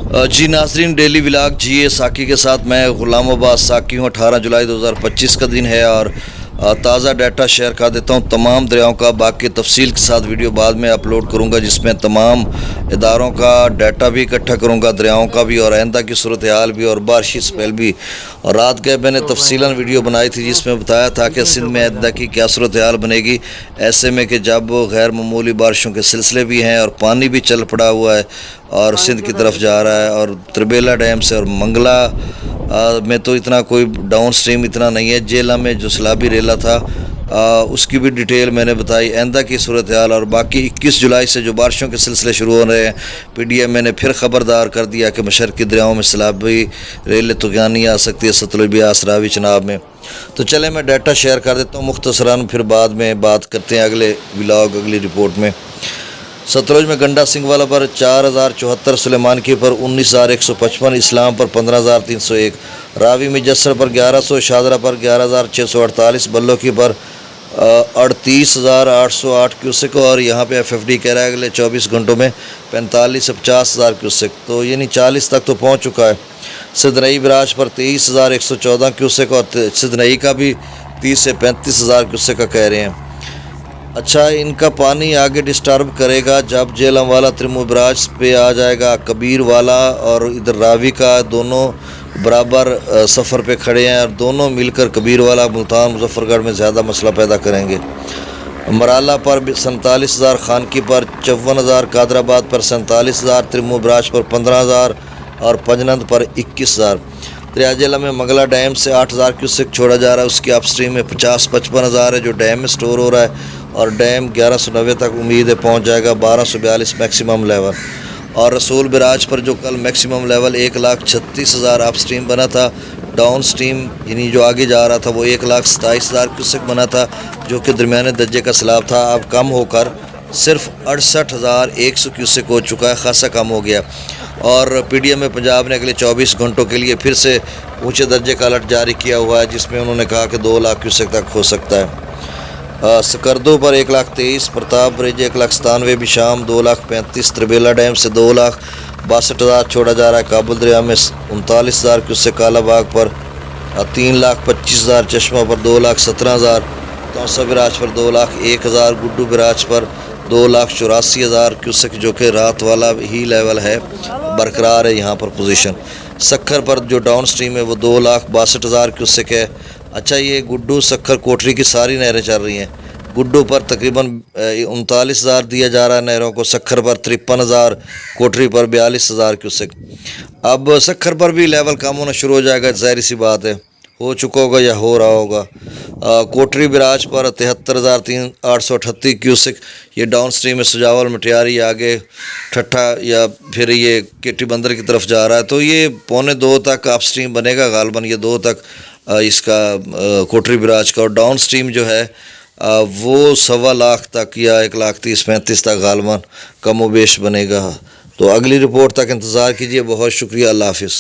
جی ناظرین، daily vlog جی اے ساکی کے ساتھ میں غلام عباس ساکی ہوں۔ 18 جولائی 2025 کا دن ہے اور تازہ ڈیٹا شیئر کر دیتا ہوں تمام دریاؤں کا۔ باقی تفصیل کے ساتھ ویڈیو بعد میں اپلوڈ کروں گا، جس میں تمام اداروں کا ڈیٹا بھی اکٹھا کروں گا، دریاؤں کا بھی اور آئندہ کی صورتحال بھی اور بارشی سپیل بھی۔ اور رات گئے میں نے تفصیلاً ویڈیو بنائی تھی جس میں بتایا تھا کہ سندھ میں آئندہ کی کیا صورتحال بنے گی، ایسے میں کہ جب غیر معمولی بارشوں کے سلسلے بھی ہیں اور پانی بھی چل پڑا ہوا ہے اور سندھ کی طرف جا رہا ہے، اور تربیلا ڈیم سے اور منگلا میں تو اتنا کوئی ڈاؤن سٹریم اتنا نہیں ہے۔ جیلہ میں جو سیلابی ریلا تھا اس کی بھی ڈیٹیل میں نے بتائی، آئندہ کی صورتحال۔ اور باقی 21 جولائی سے جو بارشوں کے سلسلے شروع ہو رہے ہیں، پی ڈی ایم میں نے پھر خبردار کر دیا کہ مشرقی دریاؤں میں سیلابی ریلیں طغیانی آ سکتی ہے، ستلج بیاس راوی چناب میں۔ تو چلیں میں ڈیٹا شیئر کر دیتا ہوں مختصراً، پھر بعد میں بات کرتے ہیں اگلے ولاگ اگلی رپورٹ میں۔ ستلج میں گنڈا سنگھ والا پر 4074، سلیمان کی پر 19155، اسلام پر 15301، راوی میں جسر پر 1100، شاہدرہ پر 11648، بلو کی پر 38808 کیوسک، اور یہاں پہ ایف ایف ڈی کہہ رہا ہے اگلے 24 گھنٹوں میں 45 سے 50,000 کیوسک، تو یعنی 40 تک تو پہنچ چکا ہے۔ سدنئی براج پر 23,114 کیوسک، اور سدنئی کا بھی 30 سے 35,000 کیوسک کا کہہ رہے ہیں۔ اچھا، ان کا پانی آگے ڈسٹرب کرے گا جب جیلم والا ترمو براج پہ آ جائے گا، کبیر والا اور ادھر راوی کا دونوں برابر سفر پہ کھڑے ہیں، اور دونوں مل کر کبیر والا ملتان مظفر گڑھ میں زیادہ مسئلہ پیدا کریں گے۔ مرالہ پر 47,000، خانکی پر 54,000، قادر آباد پر 47,000، ترمو براج پر 15,000 اور پنجنند پر 21,000۔ دریا جیلم میں منگلا ڈیم سے 8,000 کیوسک چھوڑا جا رہا ہے، اس کی اپ سٹریم میں 55,000 ہے جو ڈیم میں سٹور ہو رہا ہے، اور ڈیم 1190 تک امید ہے پہنچ جائے گا، 1242 میکسیمم لیول۔ اور رسول براج پر جو کل میکسیمم لیول 1,36,000 اپ سٹریم بنا تھا، ڈاؤن سٹریم یعنی جو آگے جا رہا تھا وہ 1,27,000 کیوسک بنا تھا، جو کہ درمیانے درجے کا سیلاب تھا، اب کم ہو کر صرف 68,100 کیوسک ہو چکا ہے، خاصا کم ہو گیا۔ اور پی ڈی ایم میں پنجاب نے اگلے 24 گھنٹوں کے لیے پھر سے اونچے درجے کا الرٹ جاری کیا ہوا ہے، جس میں انہوں نے کہا کہ 2 لاکھ کیوسک تک ہو سکتا ہے۔ سکردو پر 1,23,000، پرتاپ برج 1,97,000 بھی شام 2,35,000، تربیلا ڈیم سے 2,62,000 چھوڑا جا رہا ہے، کابل دریا میں 39,000 کیوسک، کالا باغ پر 3,25,000، چشمہ پر 2,17,000، توسا براج پر 2,01,000، گڈو براج پر 2,84,000 کیوسک، جو کہ رات والا ہی لیول ہے، برقرار ہے یہاں پر پوزیشن۔ سکھر پر جو ڈاؤن سٹریم ہے وہ 2,62,000 کیوسک ہے۔ اچھا، یہ گڈو سکھر کوٹری کی ساری نہریں چل رہی ہیں۔ گڈو پر تقریباً 39,000 دیا جا رہا ہے نہروں کو، سکھر پر 53,000، کوٹری پر 42,000 کیوسک۔ اب سکھر پر بھی لیول کم ہونا شروع ہو جائے گا، ظاہر سی بات ہے، ہو چکا ہوگا یا ہو رہا ہوگا۔ کوٹری براج پر 73,838 کیوسک، یہ ڈاؤن سٹریم میں سجاول مٹیاری آگے ٹھٹھا یا پھر یہ کیٹی بندر کی طرف جا رہا ہے، تو یہ 1:45 تک اپ سٹریم بنے گا غالباً، یہ 2 تک اس کا کوٹری براج کا، اور ڈاؤن سٹریم جو ہے وہ 1,25,000 تک یا 1,30,35 تک غالباً کم و بیش بنے گا۔ تو اگلی رپورٹ تک انتظار کیجیے، بہت شکریہ، اللہ حافظ۔